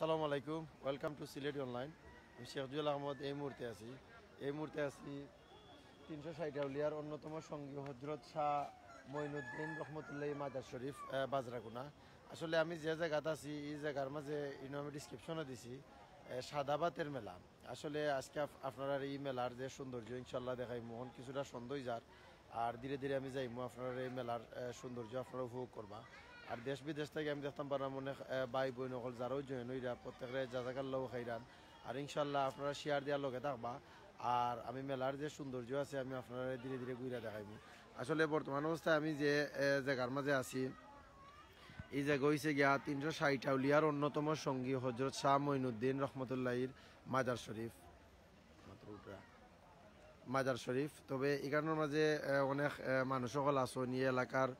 আসসালামু আলাইকুম, welcome to Sylheti online. আমি শেখজুল আহমদ এই মুহূর্তে আছি 360 আউলিয়ার অন্যতম সঙ্গী হজরত শাহ মঈনুদ্দিন রহমতুল্লাহ মাজার শরীফ বাজরাগুনা। আসলে আমি যে জায়গাতে আছি এই জায়গার মাঝে আমি ডিসক্রিপশনে দিছি সাদাবাতের মেলা। আসলে আজকে আপনারা এই মেলার যে সৌন্দর্য ইনশাল্লাহ দেখাই মন কিছুটা সন্দেহ যার, আর ধীরে ধীরে আমি যাইমু আপনারা এই মেলার সৌন্দর্য আপনারা উপভোগ করবা। আর দেশ বিদেশ থেকে আমি দেখতাম পারলাম অনেক ভাই বই নকল যারাও জয়েন হইরা প্রত্যেকের জাজাকার লোক খাইরান। আর ইনশাল্লাহ আপনারা শেয়ার দেওয়ার লগে থাকবা। আর আমি মেলার যে সৌন্দর্য আছে আমি আপনারা ধীরে ধীরে ঘুরে দেখাইমু। আসলে বর্তমান অবস্থায় আমি যে জায়গার মাঝে আছি এই জায়গা হয়েছে গিয়া 360 আউলিয়ার অন্যতম সঙ্গী হজরত শাহ মঈনুদ্দিন রহমতুল্লাহির মাজার শরীফ। তবে এখানের মাঝে অনেক মানুষ সকল আসন এই এলাকার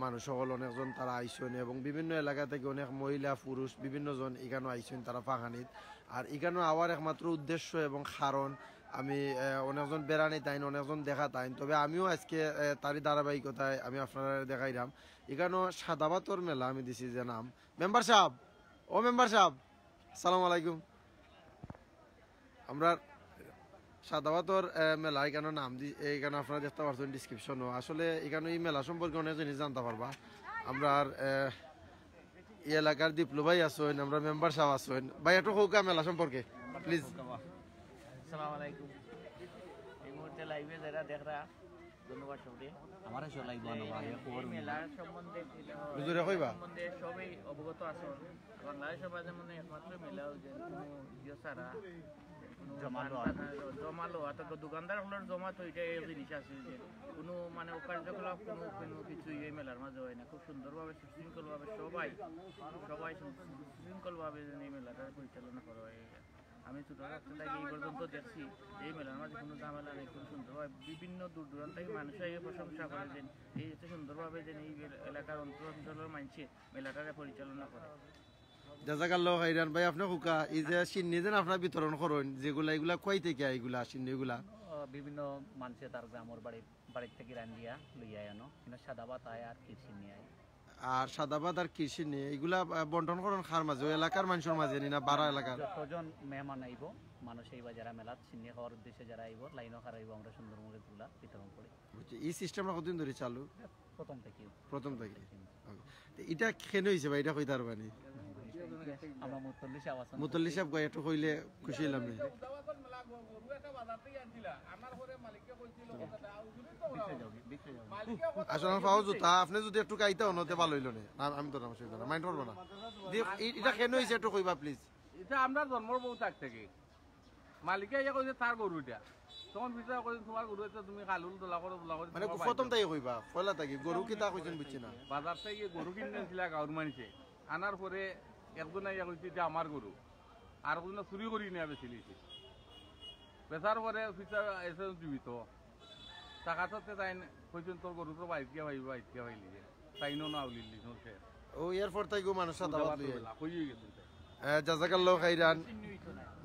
মানুষ সকল অনেকজন তারা আইসন এবং বিভিন্ন এলাকা থেকে অনেক মহিলা পুরুষ বিভিন্ন জন এখানে আইসন তারা ফাঁকানিত। আর এখানে আওয়ার একমাত্র উদ্দেশ্য এবং কারণ আমি অনেকজন বেড়ানি তাইন অনেকজন দেখা তাইন, তবে আমিও আজকে তারই ধারাবাহিকতায় আমি আপনারা দেখাইলাম। এখানে সাদাবাতর মেলা আমি দিছি যে নাম। মেম্বার সাহেব সালাম আলাইকুম। আমরা সাদাবাতর মেলা এখানে নাম দি এখানে আপনারা দেখতে পারছেন ডিসক্রিপশনও। আসলে এখানে এই মেলা সম্পর্কে অনেক জিনিস জানতে পারবা। আমরা এই এলাকার দীপলু ভাই আসেন, আমরা মেম্বার সাহেব আসেন। ভাই একটু হোক মেলা সম্পর্কে প্লিজ। আসসালামু আলাইকুম। এই মুহূর্তে লাইভে যারা দেখরা ধন্যবাদ সবাই। আমার এসে লাইভ বানাবো আগে খবর মেলার সম্বন্ধে বুঝুরে কইবা সম্বন্ধে সবাই অবগত আছেন। বাংলাদেশ সমাজের মধ্যে একমাত্র মেলা যে কোনো ইয়ে ছাড়া জমালো অর্থাৎ দোকানদার হলোর জমা তো এটা এই জিনিস আছে যে কোনো মানে কার্যকলাপ কোনো কিছু এই মেলার মাঝে হয় না। খুব সুন্দরভাবে সুশৃঙ্খলভাবে সবাই সুশৃঙ্খলভাবে এই মেলাটা পরিচালনা করা হয়। আমি ছোটো থাকতে থাকি এই পর্যন্ত দেখছি এই মেলার মাঝে কোনো ঝামেলা নেই, খুব সুন্দরভাবে বিভিন্ন দূর দূরান্ত থেকে মানুষরা এই প্রশংসা করে যে এই এত সুন্দরভাবে যে এই এলাকার অঞ্চলের মানুষে মেলাটাকে পরিচালনা করে। জাজাকাল্লাহ খাইরান। ভাই আপনি হুকা এই যে সিন্নি যেন আপনার বিতরণ করেন যেগুলা এগুলা কই থেকে এগুলা সিন্নি এগুলা বিভিন্ন মানুষে তার গ্রামের বাড়ির থেকে রান্ধিয়া লইয়া আনো, কিন্তু সাদাবাত আয় আর কৃষি নিয়ে আয়। আর সাদাবাদ আর কৃষি নিয়ে এগুলা বন্টন করেন খার মাঝে ওই এলাকার মানুষের মাঝে না বারা এলাকার যতজন মেহমান আইব মানুষ এইবার যারা মেলাত চিনি খাওয়ার উদ্দেশ্যে যারা আইব লাইনও খারাইব আমরা সুন্দর মুখে গুলা বিতরণ করি। এই সিস্টেমটা কতদিন ধরে চালু? প্রথম থেকে এটা কেন হয়েছে ভাই এটা কইতে পারবানি? আমরা মুতল্লি সাহেব একটু কইলে খুশি হইলাম। আসলে পাওয়া জুতা আপনি যদি একটু কাইতে হতে ভালো হইল না, আমি তো মাইন্ড করবো না। এটা কেন হয়েছে একটু কইবা প্লিজ। এটা আমরা জন্মর বউ তাক থেকে মালিকে ইয়া কইছে তার গরু এটা তখন বিচার কইছে তোমার গরু এটা তুমি কালুল দোলা করে মানে প্রথম তাই কইবা পয়লা থাকি গরু কি তা কইছেন বুঝছি না। বাজার থেকে গরু কিনেছিলা গাঁর মানুষে আনার পরে একজন ইয়া কইছে এটা আমার গরু আর একজন চুরি করি নিয়ে বেছিলিছে। বেচার পরে বিচার এসে জীবিত টাকা তো তাই কইছেন তোর গরু তো বাইকে ভাইলি তাইনো না উলিলি সে ও এরপর তাই গো মানুষ সাদাবাদ লইয়া কইয়ে গেছে। জাজাকাল্লাহ খাইরান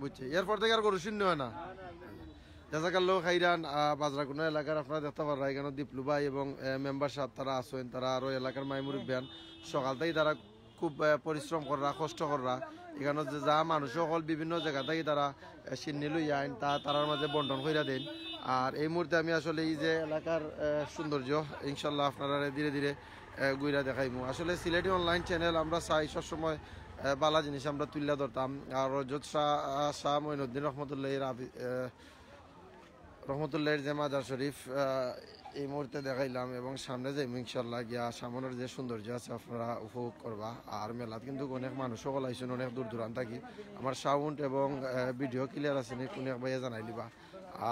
বুঝছি এরপর থেকে আর গরু শূন্য হয় না। জাজাকাল্লাহ খাইরান বাজরাগুনা এলাকার আপনারা দেখতে পারা এখানে দীপলু ভাই এবং মেম্বার সাহেব তারা আসেন, তারা আরো এলাকার মাইমুরিক বেন সকাল থেকে তারা খুব পরিশ্রম করা কষ্ট করা এখানে যা মানুষ সকল বিভিন্ন জায়গা থেকে তারা সিন্নি লই আইন তারার মাঝে বন্টন কইরা দেন। আর এই মুহূর্তে আমি আসলে এই যে এলাকার সৌন্দর্য ইনশাল্লাহ আপনারা ধীরে ধীরে গুইরা দেখাইমু। আসলে সিলেটি অনলাইন চ্যানেল আমরা চাই সবসময় বালা জিনিস আমরা তুলে ধরতাম। আর হজরত শাহ মঈনুদ্দিন রহমতুল্লাহির যে মাজার শরীফ এই মুহূর্তে দেখাইলাম এবং সামনে যাই ইনশাল্লাহ গিয়া সামনের যে সৌন্দর্য আছে আপনারা উপভোগ করবা। আর মেলাত কিন্তু অনেক মানুষ সকল আইসেন অনেক দূর দূরান্ত থাকি। আমার সাউন্ড এবং ভিডিও ক্লিয়ার আছে নি কোন এক ভাইয়া জানাই দিবা।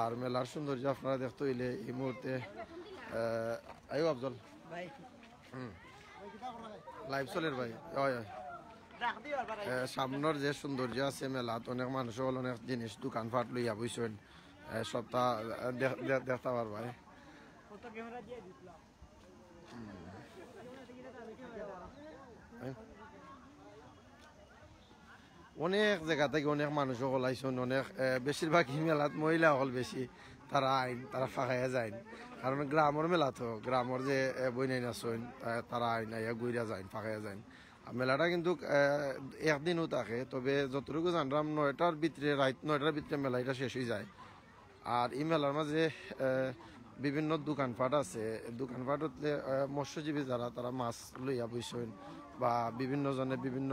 আর মেলার সৌন্দর্য আপনারা দেখতে হইলে এই মুহূর্তে আইও আফজল লাইভ চলের ভাই সামনের যে সৌন্দর্য আছে মেলাত অনেক মানুষ অনেক জিনিস দোকানপাট লইয়া বইছেন সপ্তাহ দেখতে পারবা। অনেক জায়গা থেকে অনেক মানুষ সকল আইসন অনেক বেশিরভাগই মেলাত মহিলা সকল বেশি তারা আইন তারা ফাঁকাইয়া যায় কারণ গ্রামের মেলা তো গ্রামের যে বইনাইন আসেন তারা আইন আইয়া গুইরা যায় ফাঁকাইয়া যায়। আর মেলাটা কিন্তু একদিনও থাকে, তবে যতটুকু জানলাম 9টার ভিতরে, রাত 9টার ভিতরে মেলা এটা শেষ হয়ে যায়। আর এই মেলার মাঝে বিভিন্ন দোকানপাট আছে, দোকানপাট হতে মৎস্যজীবী যারা তারা মাছ লইয়া বইছেন, বা বিভিন্ন জনে বিভিন্ন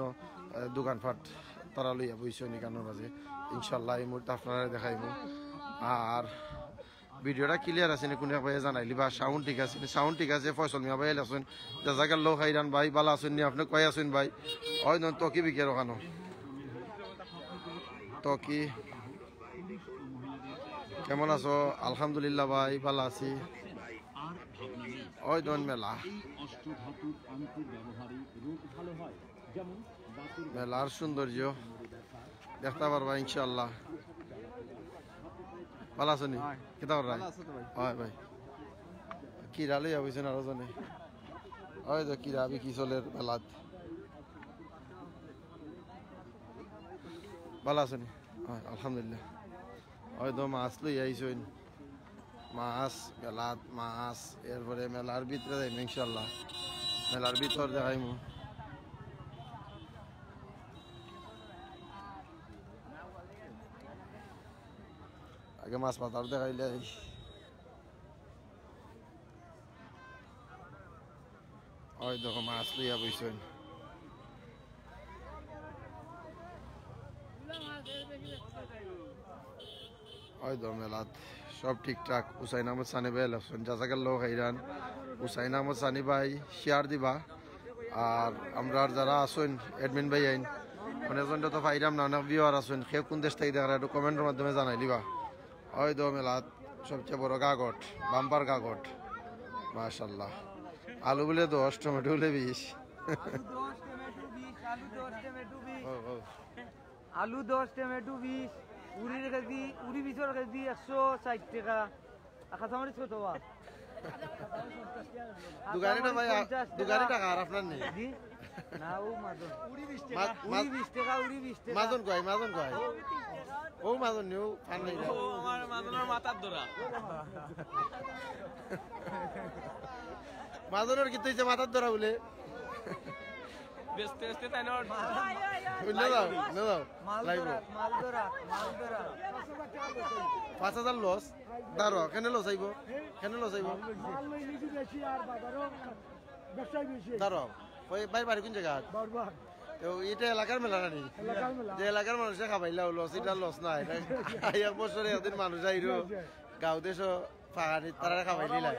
দোকানপাট তারা লইয়া বইছেন এখানের মাঝে। ইনশাল্লাহ এই মুহূর্তে আপনারা দেখাইব। আর ভিডিওটা ক্লিয়ার আছে নি কোন ভাই জানাইলি, বা সাউন্ড ঠিক আছে? সাউন্ড ঠিক আছে। ফয়সল মিয়া ভাই আছেন, জাজাকাল্লাহ খাইরান ভাই, বালা আছেন নি? আপনি কয় আছেন ভাই? ওই নন তকি বিকের ওখানো তকি, কেমন আছো? আলহামদুলিল্লাহ ভাই, ভালো আছি। ওই দন মেলা, মেলার সৌন্দর্য দেখতে পারবা ইনশাল্লাহ। ভালো আছো নি? কেতা কর হয় ভাই? কিরা লইয়া বইছেন আরো জনে? ওই তো কিরা বিকি চলের মেলাত। ভালো আছো নি? হয় আলহামদুলিল্লাহ। হয়তো মাছ লই আইসইন, মাছ মেলাত মাছ, এরপরে মেলার ভিতরে যাইম ইনশাল্লাহ। মেলার ভিতর দেখাইমু। আগে মাছ পাতার দেখাইলে ওই দেখো মাছ লইয়া বইসইন। ওই তো মেলাত সব ঠিকঠাক। হুসাইন আহমদ সানি ভাই লাগছেন, জাজাকাল্লাহ খাইরান। হুসাইন আহমদ সানি ভাই শেয়ার দিবা। আর আমরা যারা আসুন এডমিন ভাই আইন অনেকজনটা তো পাইরাম না, অনেক ভিউয়ার আসুন, সে কোন দেশ থেকে দেখা একটু কমেন্টের মাধ্যমে জানাই দিবা। ওই তো মেলাত সবচেয়ে বড় কাগট, বাম্পার কাগট, মাশাল্লাহ। আলু বলে 10, টমেটো বলে 20। আলু 10, টমেটো 20, উড়ির কেজি, উড়ি 20 কেজি 160 টাকা। খাসামরিচ কত? দোকানিটা ভাই, দোকানি টাকা আর আপনার নেই? না ও মাজন, উড়ি 20 টাকা, উড়ি 20 টাকা, উড়ি 20 টাকা। মাজন কয়? মাজন কয়? ও মাজন নিও ফান নাই। ও আমার মাদনের মাথার ধরা। মাজনের কি তুই যে মাথার ধরা বলে? বেস্তে বেস্তে তাই না বুঝলে দাও না দাও লাইভ মালদরা 5000 লস দাঁড়ো। কেন লস আইব? কেন লস আইব? দাঁড়ো ওই ভাই বাড়ি কোন জায়গা? তো এটা এলাকার মেলা নানি? যে এলাকার মানুষে খাবাইলা লস, এটা লস না। এটা এক বছরে একদিন মানুষ আইরো গাঁও দেশ ফাঁকানি তারা খাবাইলি লাগে।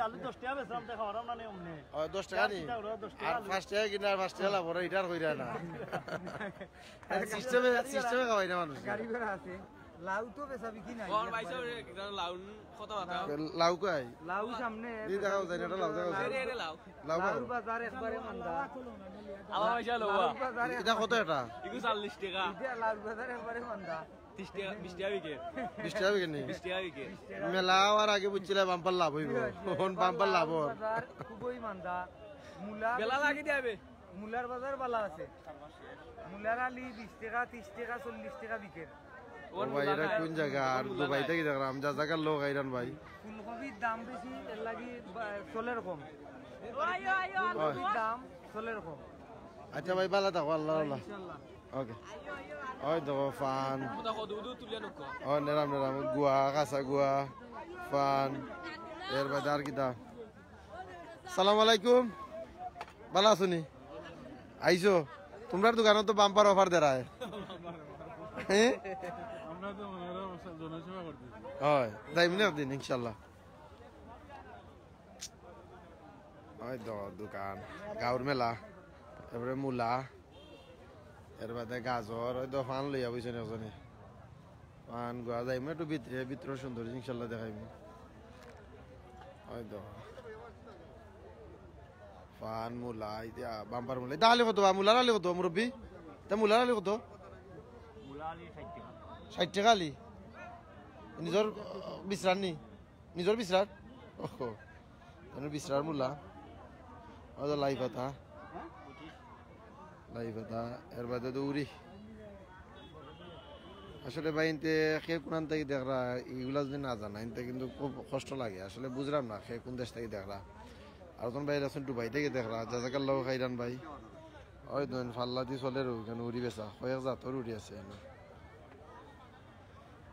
10 টাকা নি? আর 5 টাকা কিনা আর 5 টাকা লাভ ওরা এটার কইরা না। সিস্টেমে খাবাই না মানুষ। গাড়ি ঘোড়া আছে। লাউ তো বেচা বিক্রি নাই। ওর ভাইসা লাউন কত টাকা? লাউ কই? লাউ সামনে দি দেখাও যায় না, এটা লাউ দেখাও যায়। এরে লাউ লাউ লাউর বাজার একবারে মান্দা। আমার ভাইসা লওয়া লাউর বাজার এটা কত? এটা ইগু 40 টাকা, এটা লাউর বাজার একবারে মান্দা। 30 টাকা, 20 টাকা বিকে, 20 টাকা বিকেনি? 20 টাকা বিকে। মেলা আর আগে বুঝছিলে বাম্পার লাভ হইব, এখন বাম্পার লাভ লাউর বাজার খুবই মান্দা। মূলা বেলা লাগি দিবে। মূলার বাজার ভালো আছে। মূলার আলি 20 টাকা, 30 টাকা, 40 টাকা বিকে। ও ভাই এটা কোন জায়গা? আর দুবাই থেকে দেখলাম জাজাকার লোক আইরান ভাই। ফুলকপির দাম বেশি, এর লাগি চলের কম। ফুলকপির দাম চলের কম। আচ্ছা ভাই ভালো থাকো, আল্লাহ আল্লাহ। ওকে। ওই দেখো ফান, কত কদুদু তুলে নকো। ও নেরাম নেরাম গুয়া, কাঁচা গুয়া, ফান, এর বাদে আর কিতা। সালাম আলাইকুম, ভালো আছো নি? আইসো? তোমরা দোকানত তো বাম্পার অফার দেয়। হ্যাঁ হয় যাইব না একদিন ইনশাল্লাহ। ওই দোকান গাঁর মেলা, এরপরে মূলা, এর বাদে গাজর, ওই তো ফান লইয়া বুঝছেন একজনে ফান গোয়া যাইব একটু ভিতরে, ভিতরে সুন্দর ইনশাল্লাহ দেখাইব। ওই তো ফান মূলা, ইতিয়া বাম্পার মূলা। এটা আলি কত? মূলার আলি কত মুরব্বী? তা মূলার আলি কত? 60 টাকা আলি? নিজের বিশ্রার নি? নিজের বিশ্রার? ওহো বিশ্রার মূলা। ও তো লাই পাতা, লাই পাতা, এর বাদে দৌড়ি। আসলে ভাই ইনতে সে কোন থেকে দেখরা এগুলা যদি না জানা ইনতে কিন্তু খুব কষ্ট লাগে। আসলে বুঝলাম না সে কোন দেশ থেকে দেখরা। আর তখন ভাই আছেন দুবাই থেকে দেখরা, জাজাকাল্লাহ খাইরান ভাই। ওই ধরেন ফাল্লা দিয়ে চলে ওইখানে উড়ি বেচা কয়েক জাতর উড়ি আছে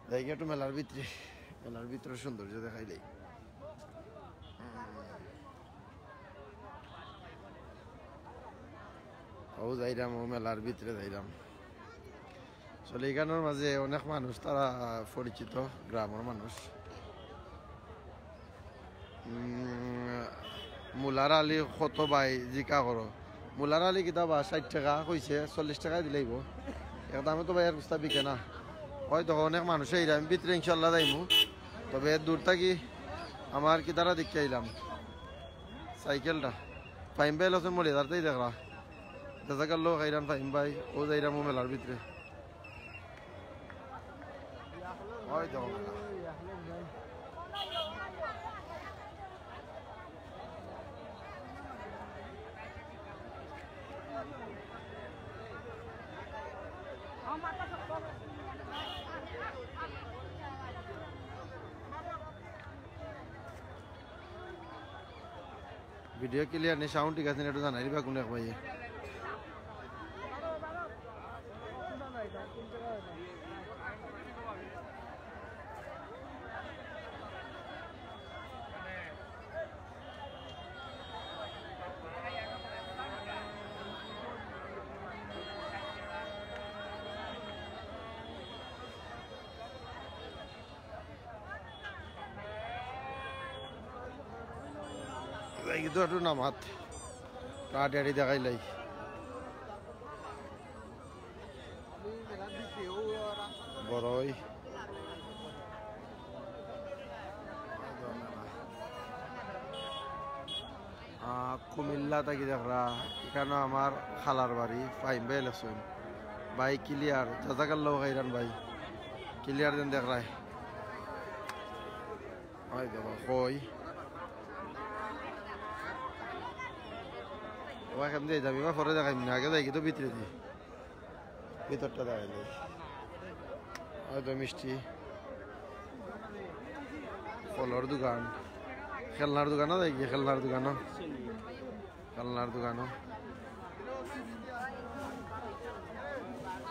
জায়গা একটু মেলার ভিতরে সৌন্দর্য দেখাইলেই ও যাইরাম ও মেলার ভিতরে যাইরাম আসলে এখানের মাঝে অনেক মানুষ তারা পরিচিত গ্রামের মানুষ মুলার আলী কত বাই জিকা করো মুলার আলী কিতাবা 60 টাকা কইছে 40 টাকা দিলেইব একদমে তো ভাইয়ের বুঝতে বিকে না হয়তো অনেক মানুষ এইরাম ভিতরে ইনশাল্লাহ যাইমু তবে দূর থাকি আমার কি তারা দেখতে আইলাম সাইকেলটা ফাইম ভাই লসন মরে তারতেই দেখলা জাজাকার লোক আইরাম ফাইম ভাই ও যাইরাম ও মেলার ভিতরে হয়তো মেলা ভিডিও ক্লিয়ার নেই সাউন্ড ঠিক আছে একটু জানাই দিবা কোন এক ভাই itu aduh namat dari dekai lagi boroi Comilla থাকি দেখরা এখানে আমার খালার বাড়ি ফাইম ভাই লেখছেন ভাই ক্লিয়ার জাজাকার লোক আইরান ভাই ক্লিয়ার দেন দেখরাই হয় দেখো কই ওখান দিয়ে যাবি বা পরে দেখাইম না আগে যাই তো ভিতরে দি ভিতরটা দেখাইলে হয়তো মিষ্টি ফলর দোকান খেলনার দোকানও যাই গিয়ে খেলনার দোকানও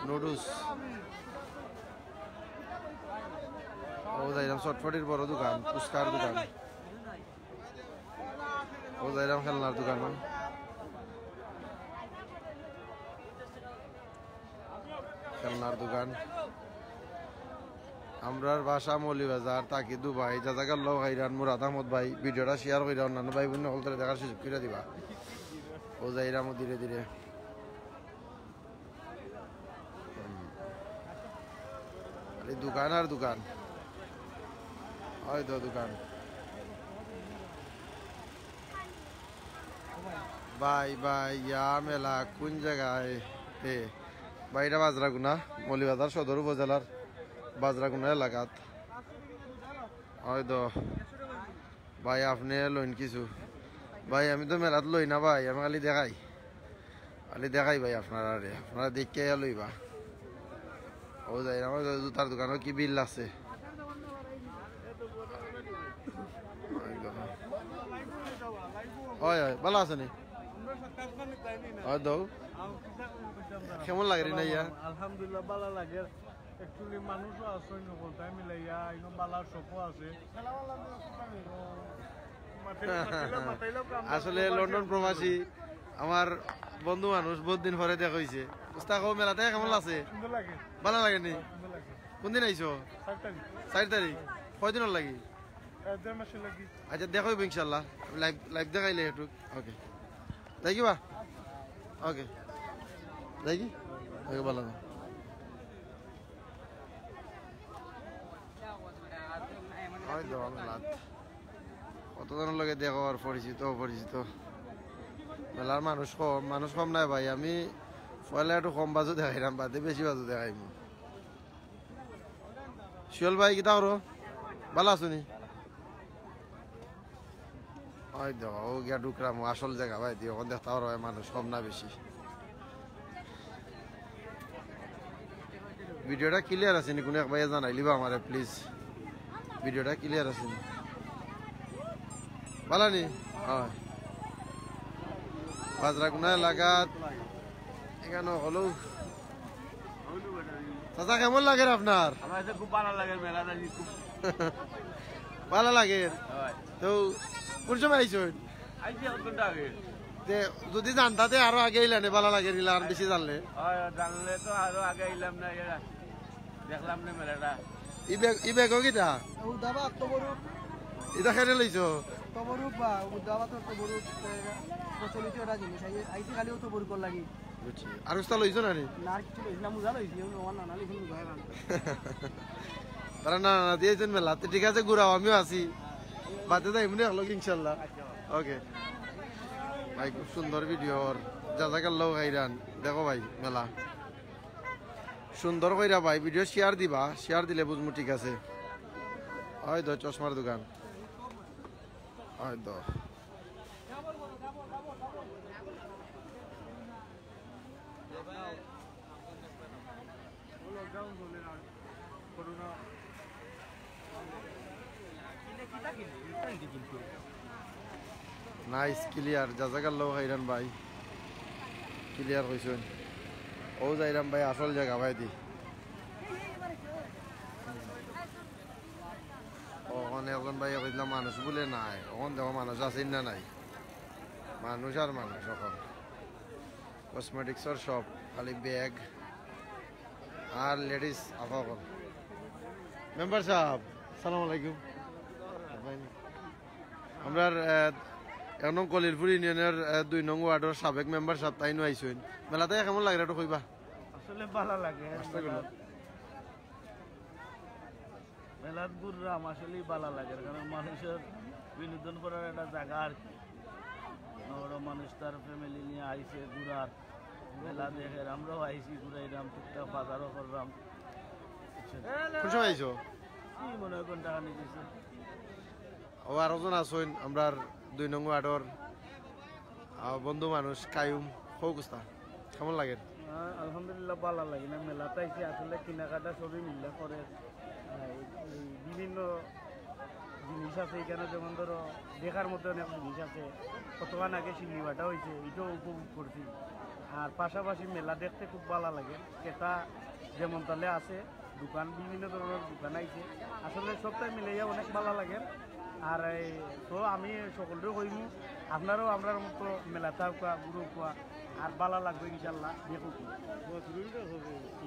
নুডলস ও যাইলাম চটপটির বড় দোকান ফুচকার দোকান ও যাইলাম খেলনার দোকানও খেলনার দোকান আমরার বাসা মৌলিবাজার তাকি দুবাই জাজাকার লোক হাইরান মুরাদ আহমদ ভাই ভিডিওটা শেয়ার করে অন্যান্য ভাই বোন হল দেখার সুযোগ করে দিবা ও যাইরাম ধীরে ধীরে দোকান আর দোকান হয়তো দোকান ভাই ভাই ইয়া মেলা কোন জায়গায় বাইরা বাজরাগুনা মৌলিবাজার সদর উপজেলার বাজরাগুনা এলাকাত হয়তো ভাই আপনি লইন কিছু ভাই আমি তো মেলাত লই না ভাই আমি খালি দেখাই ভাই আপনারা দেখে লইবা ও যাই আমার জুতার দোকানও কি বিল আছে হয় হয় ভালো আছে নি হয় দাও কেমন লাগে রে নাইয়া আলহামদুলিল্লাহ ভালো লাগে একচুয়ালি মানুষও আছে নকল তাই মিলাইয়া ইনো বালার শপও আছে আসলে লন্ডন প্রবাসী আমার বন্ধু মানুষ বহুত দিন পরে দেখা হয়েছে উস্তাদ মেলাতে কেমন আছে ভালো লাগে নি কোন দিন আইছো 4 তারিখ কয়দিন লাগি আচ্ছা দেখো ইনশাল্লাহ লাইভ দেখাইলে একটু ওকে দেখিবা ওকে দেখি ওকে ভালো না কতজনের লগে দেখো আর পরিচিত অপরিচিত মেলার মানুষ কম নাই ভাই আমি পয়লা একটু কম বাজু দেখাইলাম বাদে বেশি বাজু দেখাইম শিওল ভাই কিতা করো ভালো আছো নি ওই দেখো ও গিয়া ঢুকলাম আসল জায়গা ভাই দিয়ে ওখান দেখতে পারো মানুষ কম না বেশি ভিডিওটা ক্লিয়ার আছে নি কোনো এক ভাইয়া জানাইলিবা আমারে প্লিজ ভিডিওটা ক্লিয়ার আছে নি ভালো নি হয় বাজরাগুনা এলাকাত এখানে হলো চাচা কেমন লাগে আপনার? আমার কাছে খুব ভালো লাগে মেলা খুব ভালো লাগে তো কোন সময় আইসুন? আইছি 1 ঘন্টা আগে। যদি জানতাতে আরো আগে ইলানে ভালো লাগে নিলা আর বেশি জানলে জানলে তো আরো আগে এলাম না, দেখলাম না মেলাটা। ই বেগ কিটা উদাবা অক্টোবরত এটা খেলে লইছো? অক্টোবরত বা উদাবা তো অক্টোবরত প্রচলিত একটা জিনিস আইসি খালি অক্টোবর লাগি বুঝছি আর উস্তা লইছো না নি? না আর কিছু লইছি না মুজা লইছি আমার নানা লিখুন মুজা গান তারা না না দিয়েছেন মেলা তো ঠিক আছে ঘুরাও আমিও আছি বাদে যাই এমনি হলো ইনশাল্লাহ। ওকে ভাই খুব সুন্দর ভিডিও জাজাকাল্লাহ খাইরান দেখো ভাই মেলা সুন্দর কইরা ভাই ভিডিও শেয়ার দিবা, শেয়ার দিলে বুঝমু ঠিক আছে। ওই তো চশমার দোকান ওই তো নাইস ক্লিয়ার জাজাকাল্লাহ খাইরান ভাই ক্লিয়ার কইছেন ও যাইরাম ভাই আসল জায়গা ভাই দি ওখানে এখন ভাই কইলাম মানুষ বলে নাই ওখান দেখো মানুষ আছে না নাই মানুষ আর মানুষ এখন কসমেটিক্সর শপ খালি ব্যাগ আর লেডিস আপাকল মেম্বার সাহেব সালাম আলাইকুম আমরা এক নং কলিরপুর ইউনিয়নের 2 নং ওয়ার্ডের সাবেক মেম্বার সাহেব তাই নো আইসুন মেলাতে কেমন লাগে একটু কইবা? আসলে ভালো লাগে মেলার ঘুরলাম, আসলেই ভালো লাগে কারণ মানুষের বিনোদন করার একটা জায়গা আর কি। বড় মানুষ তার ফ্যামিলি নিয়ে আইসে ঘুরার, মেলা দেখে আমরাও আইসি ঘুরাইলাম, টুকটাক বাজারও করলাম। কোন সময় আইছো? কি মনে হয় কোন টাকা নিয়ে দিচ্ছে ও আরো জন আসুন আমরা 2 নং ওয়ার্ডের বন্ধু মানুষ কায়ুম হৌকুস্তা কেমন লাগে? আলহামদুলিল্লাহ ভালো লাগে না মেলাতে আইসি আসলে কেনাকাটা সবই মিললে করে বিভিন্ন জিনিস আছে এখানে, যেমন ধরো দেখার মতো অনেক জিনিস আছে। কতক্ষণ আগে শিলিবাটা হয়েছে, এটাও উপভোগ করছি। আর পাশাপাশি মেলা দেখতে খুব ভালো লাগে, ক্রেতা যেমন তাহলে আছে, দোকান বিভিন্ন ধরনের দোকান আইছে, আসলে সবটাই মিলাইয়া অনেক ভালো লাগে। আর তো আমি সকলেও কইম আপনারও আপনার মতো মেলাটা কোয়া গুরু কোয়া আর ভালো লাগবে ইনশাল্লাহ দেখুক।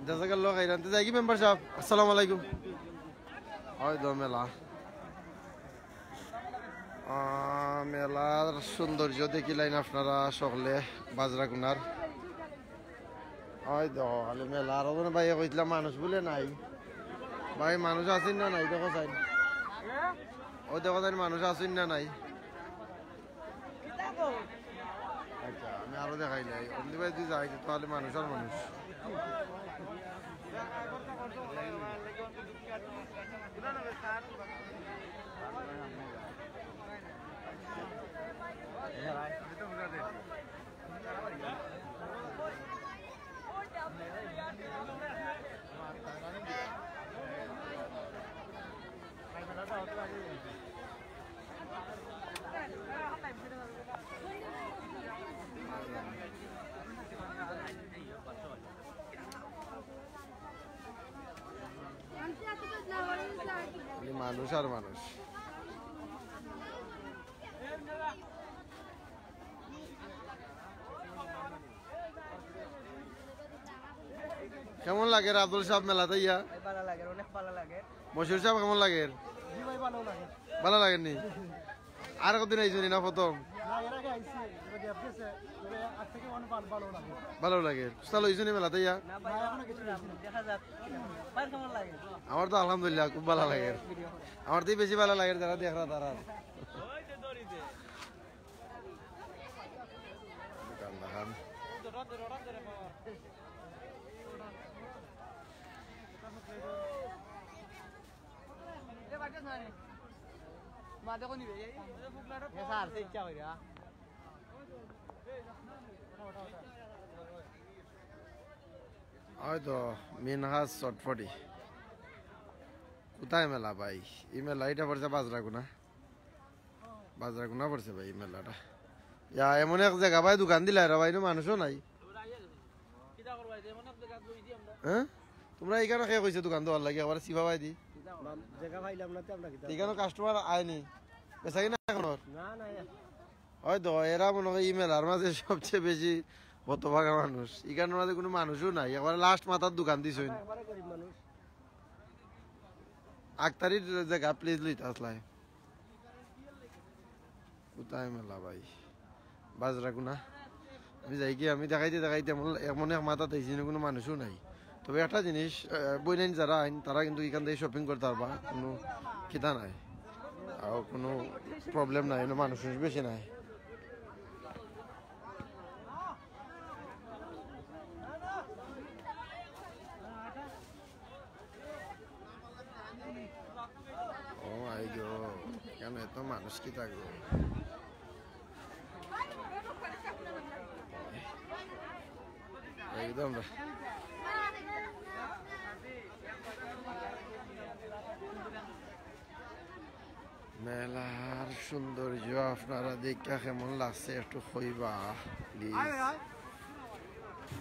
জাজাকাল্লাহ খাইরান তো যাই কি মেম্বার সাহেব আসসালামু আলাইকুম। ওই তো মেলা মেলার সৌন্দর্য দেখিলেন আপনারা সকলে বাজরাগুনার। ওই তো খালি মেলা আর ভাই কইছিলাম মানুষ বলে নাই ভাই, মানুষ আছেন না নাই দেখো চাই ও দেখো চাই মানুষ আছেন না নাই। আচ্ছা আমি আরো দেখাই নাই অমনি ভাই তুই যাই তাহলে মানুষ আর মানুষ। মানুষ আর মানুষ। কেমন লাগে আব্দুল সাহেব মেলাতে ইয়া? ভালো লাগে, অনেক ভালো লাগে। মশিউর সাহেব কেমন লাগে? জি ভাই ভালো লাগে। ভালো লাগেনি? আর কতদিন আইসুনি না প্রথম? না এর আগে আইছি, এর গ্যাপ গেছে, তবে আজ থেকে অনেক ভালো লাগে। ভালো লাগে চলো আইসুনি মেলাতে ইয়া? না ভাই এখনো কিছু দেখা যাক। ভাই কেমন লাগে? আমার তো আলহামদুলিল্লাহ খুব ভালো লাগে, আমার তো বেশি ভালো লাগে যারা দেখরা তারা। দোকান দেখান মা দেখো নিবে এই স্যার ইচ্ছা কইরা হয়তো মিনহাজ চটফটি কোথায় মেলা ভাই? এই মেলা এটা পড়ছে বাজরাগুনা, বাজরাগুনা পড়ছে ভাই এই মেলাটা। এমন এক জায়গা ভাই দোকান দিলে আর ভাই মানুষও নাই। হ্যাঁ তোমরা এখানে খেয়ে কইছে দোকান দেওয়ার লাগে আবার সিবা ভাই দি জায়গা পাইলাম না তো আমরা এখানে কাস্টমার আয়নি বেচা কিনা এখন না না হয়তো এরা মনে হয় ই মেলার মাঝে সবচেয়ে বেশি বতভাগা মানুষ এখানের মাঝে কোনো মানুষও নাই একবার লাস্ট মাথার দোকান দিছই একবারে গরিব মানুষ আক্তারির জায়গা প্লিজ লইতে আসলাই কোথায় মেলা ভাই বাজরা গুনা আমি যাই কি আমি দেখাইতে দেখাইতে এমন এক মাথা তাইছি কোনো মানুষও নাই তবে একটা জিনিস বইনাইন যারা আইন তারা কিন্তু এখান থেকে শপিং করতে পারবা কোনো খিতা নাই আর কোনো প্রবলেম নাই মানুষ বেশি নাই ও আই গো কেন এত মানুষ কি থাকবো একদম মেলার সৌন্দর্য আপনারা দেখা কেমন লাগছে একটু কইবা প্লিজ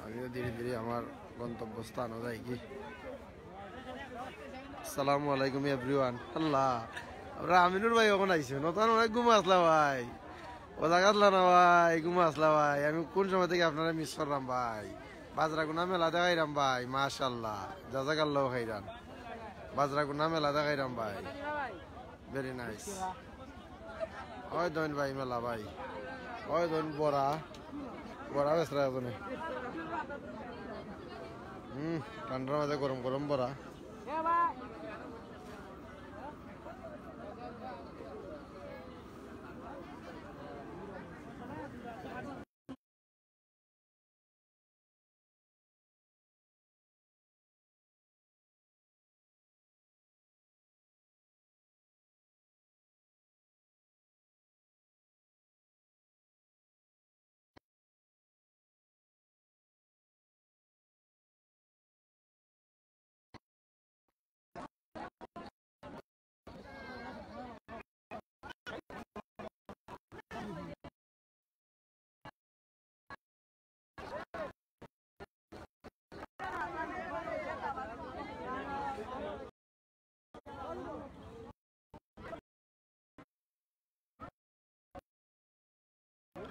আমিও ধীরে ধীরে আমার গন্তব্যস্থানও যাই কি আসসালামু আলাইকুম এভরিওয়ান আল্লাহ আমরা আমিনুর ভাই ওখানে আইসি নতুন অনেক ঘুমা আসলা ভাই ও জায়গা না ভাই ঘুমা আসলা ভাই আমি কোন সময় থেকে আপনারা মিস করলাম ভাই বাজরাগুনা মেলা দেখাইরাম ভাই মাশাল্লাহ জাজাকাল্লাহ খাইরান বাজরাগুনা মেলা দেখাইরাম ভাই ভেরি নাইস ওই দইন ভাই মেলা ভাই ওই দইন বড়া বড়া বেসরা এজনে ঠান্ডার মাঝে গরম গরম বড়া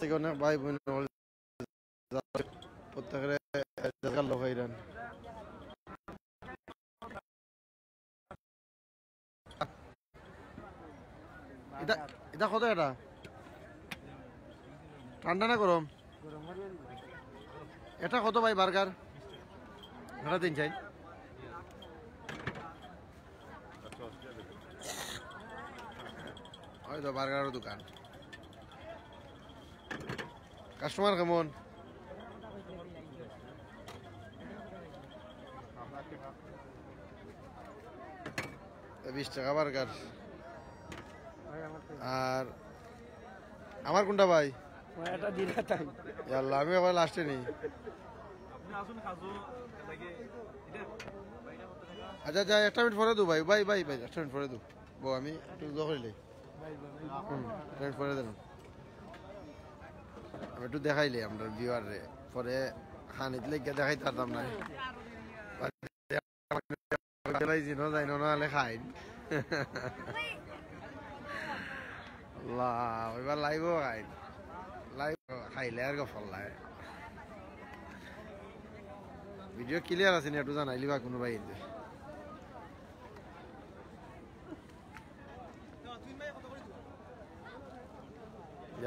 থেকে অনেক ভাই বোন প্রত্যেকের জাজাকাল্লাহ খাইরান এটা এটা কত এটা ঠান্ডা না গরম এটা কত ভাই বার্গার এটা 3 চাই ওই তো বার্গারের দোকান কাস্টমার কেমন 20 টাকা বার্গার আর আমার কোনটা ভাই এটা দিলা তাই আল্লাহ আমি আবার লাস্টে নেই আচ্ছা আচ্ছা একটা মিনিট পরে দু ভাই ভাই ভাই ভাই একটা মিনিট পরে দু বউ আমি একটু দখলিলে একটা মিনিট পরে দিলাম আমি একটু দেখাইলে আমরা ভিউয়ার রে পরে হানিত লেগে দেখাইতে পারতাম না চিনো যাই নাহলে খাইন এবার লাইভ খাইন লাইভ খাইলে আর গফল লাগে ভিডিও ক্লিয়ার আছে নি একটু জানাইলি বা কোনো ভাই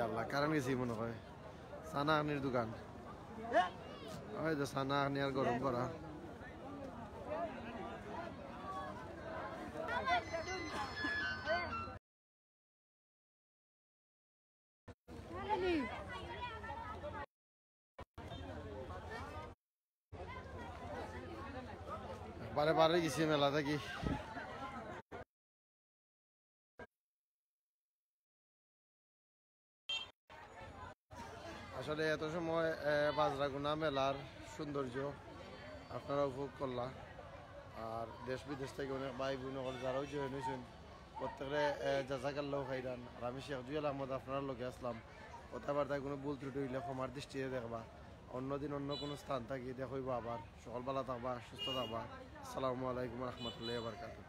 আল্লাহ কারণ গেছি মনে হয় সানা আনির দোকান ওই তো সানা আনি আর গরম করা বারে বারে গেছি মেলা থাকি আসলে এত সময় বাজরাগুনা মেলার সৌন্দর্য আপনারা উপভোগ করলা আর দেশ বিদেশ থেকে অনেক ভাই বোন যারাও জয়েন হয়েছেন প্রত্যেকের জাজাকাল্লাহ খাইরান আর আমি শেখ জুয়েল আহমদ আপনার লগে আসলাম কথাবার্তায় কোনো ভুল ত্রুটি হইলে ক্ষমার দৃষ্টিতে দেখবা অন্যদিন অন্য কোনো স্থান থাকি দেখইব আবার। সকল ভালো থাকবা, সুস্থ থাকবা। আসসালামু আলাইকুম রহমতুল্লাহ বারকাতুহ।